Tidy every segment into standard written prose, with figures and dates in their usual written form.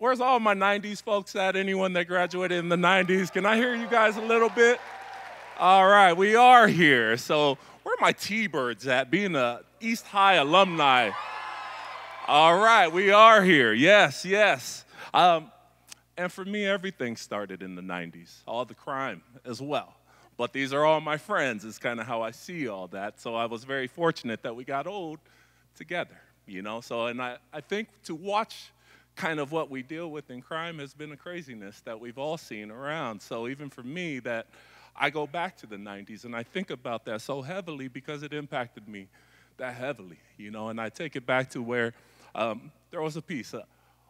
Where's all my 90s folks at? Anyone that graduated in the 90s? Can I hear you guys a little bit? All right, we are here. So where are my T-birds at? Being a East High alumni. All right, we are here. Yes, yes. And for me, everything started in the 90s, all the crime as well. But these are all my friends is kind of how I see all that. So I was very fortunate that we got old together, you know. So, and I think to watch kind of what we deal with in crime has been a craziness that we've all seen around. So even for me, that I go back to the 90s and I think about that so heavily because it impacted me that heavily, you know. And I take it back to where there was a piece of,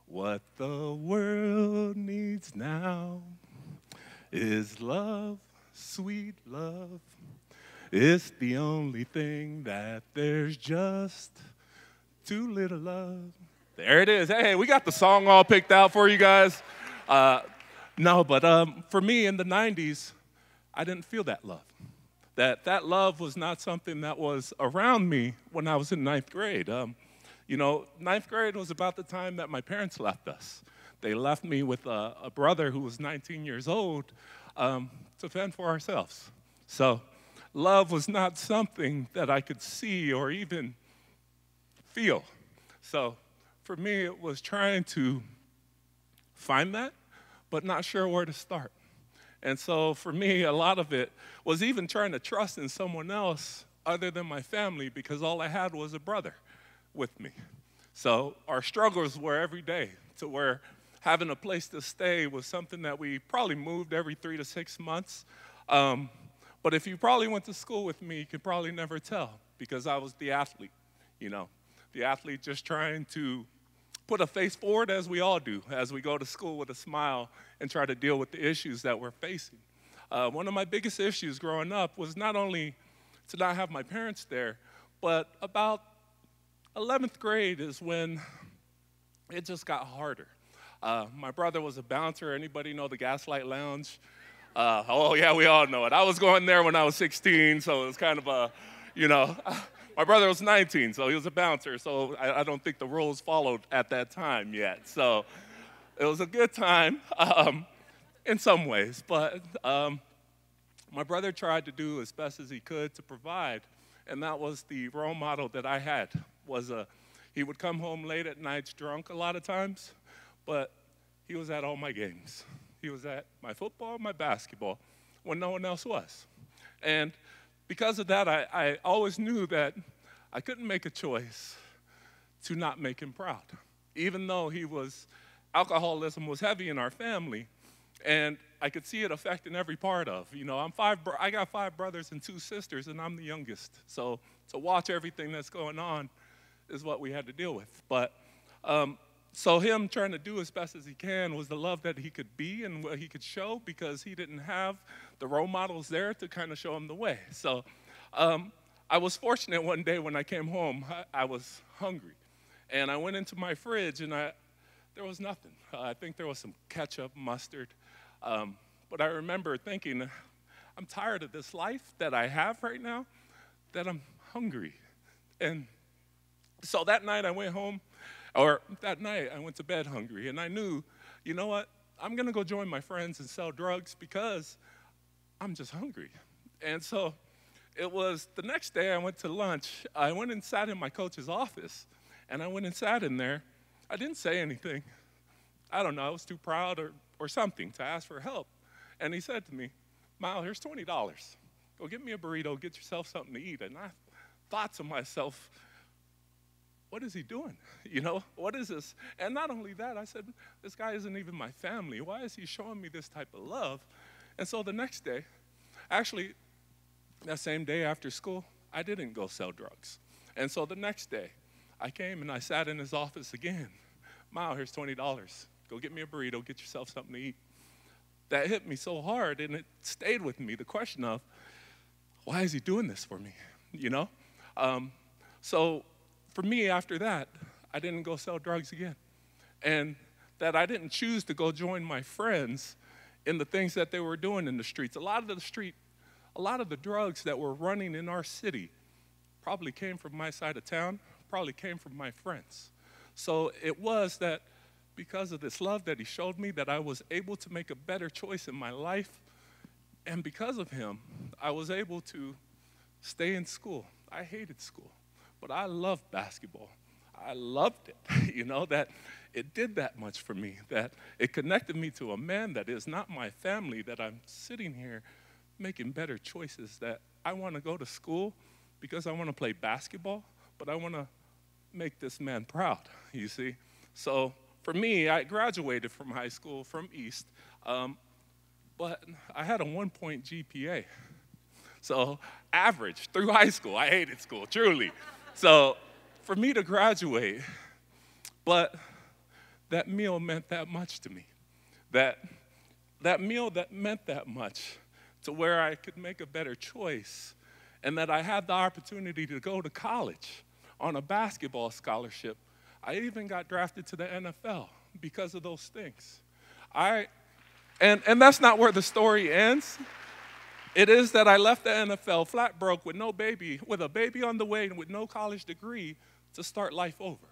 what the world needs now is love, sweet love. It's the only thing that there's just too little of. There it is. Hey, we got the song all picked out for you guys. No, but for me in the 90s, I didn't feel that love. That love was not something that was around me when I was in ninth grade. You know, ninth grade was about the time that my parents left us. They left me with a brother who was 19 years old to fend for ourselves. So love was not something that I could see or even feel. So for me, it was trying to find that, but not sure where to start. And so for me, a lot of it was even trying to trust in someone else other than my family because all I had was a brother with me. So our struggles were every day to where having a place to stay was something that we probably moved every 3 to 6 months. But if you probably went to school with me, you could probably never tell because I was the athlete, you know, the athlete just trying to put a face forward as we all do, as we go to school with a smile and try to deal with the issues that we're facing. One of my biggest issues growing up was not only to not have my parents there, but about 11th grade is when it just got harder. My brother was a bouncer. Anybody know the Gaslight Lounge? Oh, yeah, we all know it. I was going there when I was 16, so it was kind of a, you know, my brother was 19, so he was a bouncer, so I don't think the rules followed at that time yet. So it was a good time in some ways, but my brother tried to do as best as he could to provide, and that was the role model that I had. He would come home late at nights drunk a lot of times, but he was at all my games. He was at my football, my basketball, when no one else was. And because of that, I always knew that I couldn't make a choice to not make him proud, even though alcoholism was heavy in our family, and I could see it affecting every part of. You know, I got 5 brothers and 2 sisters, and I'm the youngest. So to watch everything that's going on is what we had to deal with. But so him trying to do as best as he can was the love that he could be and what he could show because he didn't have the role models there to kind of show him the way. So I was fortunate one day when I came home, I was hungry. And I went into my fridge and there was nothing. I think there was some ketchup, mustard. But I remember thinking, I'm tired of this life that I have right now, that I'm hungry. And so that night I went to bed hungry, and I knew, you know what, I'm gonna go join my friends and sell drugs because I'm just hungry. And so it was the next day I went to lunch. I went and sat in my coach's office, and I went and sat in there. I didn't say anything. I don't know, I was too proud or something to ask for help. And he said to me, Mao, here's $20. Go get me a burrito, get yourself something to eat. And I thought to myself, what is he doing? You know, what is this? And not only that, I said, this guy isn't even my family. Why is he showing me this type of love? And so the next day, actually, that same day after school, I didn't go sell drugs. And so the next day, I came and I sat in his office again. Mao, here's $20. Go get me a burrito, get yourself something to eat. That hit me so hard, and it stayed with me, the question of, why is he doing this for me? You know? So for me, after that, I didn't go sell drugs again. And that I didn't choose to go join my friends in the things that they were doing in the streets. A lot of the drugs that were running in our city probably came from my side of town, probably came from my friends. So it was that because of this love that he showed me, that I was able to make a better choice in my life. And because of him, I was able to stay in school. I hated school, but I loved basketball. I loved it, that it did that much for me, that it connected me to a man that is not my family, that I'm sitting here making better choices, that I want to go to school because I want to play basketball, but I want to make this man proud, you see. So for me, I graduated from high school from East, but I had a 1-point GPA. So average through high school. I hated school, truly. So for me to graduate, but that meal meant that much to me. That meal that meant that much to where I could make a better choice, and that I had the opportunity to go to college on a basketball scholarship. I even got drafted to the NFL because of those things. And that's not where the story ends. It is that I left the NFL flat broke with no baby, with a baby on the way and with no college degree to start life over.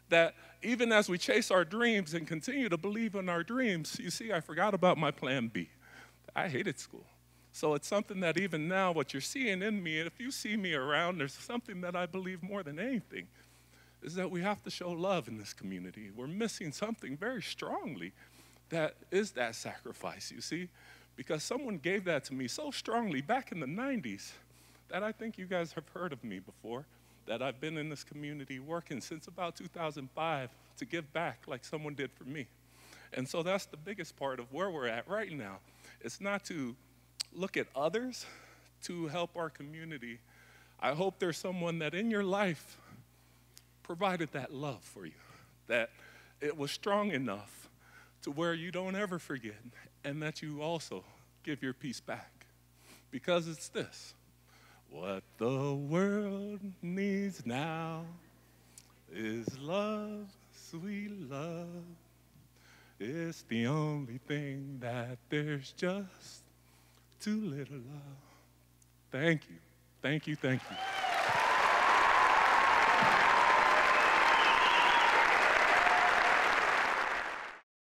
That even as we chase our dreams and continue to believe in our dreams, you see, I forgot about my plan B. I hated school. So it's something that even now, what you're seeing in me, and if you see me around, there's something that I believe more than anything, is that we have to show love in this community. We're missing something very strongly that is that sacrifice, you see? Because someone gave that to me so strongly back in the 90s that I think you guys have heard of me before, that I've been in this community working since about 2005 to give back like someone did for me. And so that's the biggest part of where we're at right now. It's not to look at others, to help our community. I hope there's someone that in your life provided that love for you, that it was strong enough to where you don't ever forget, and that you also give your peace back. Because it's this: what the world needs now is love, sweet love. It's the only thing that there's just too little love. Thank you, thank you, thank you.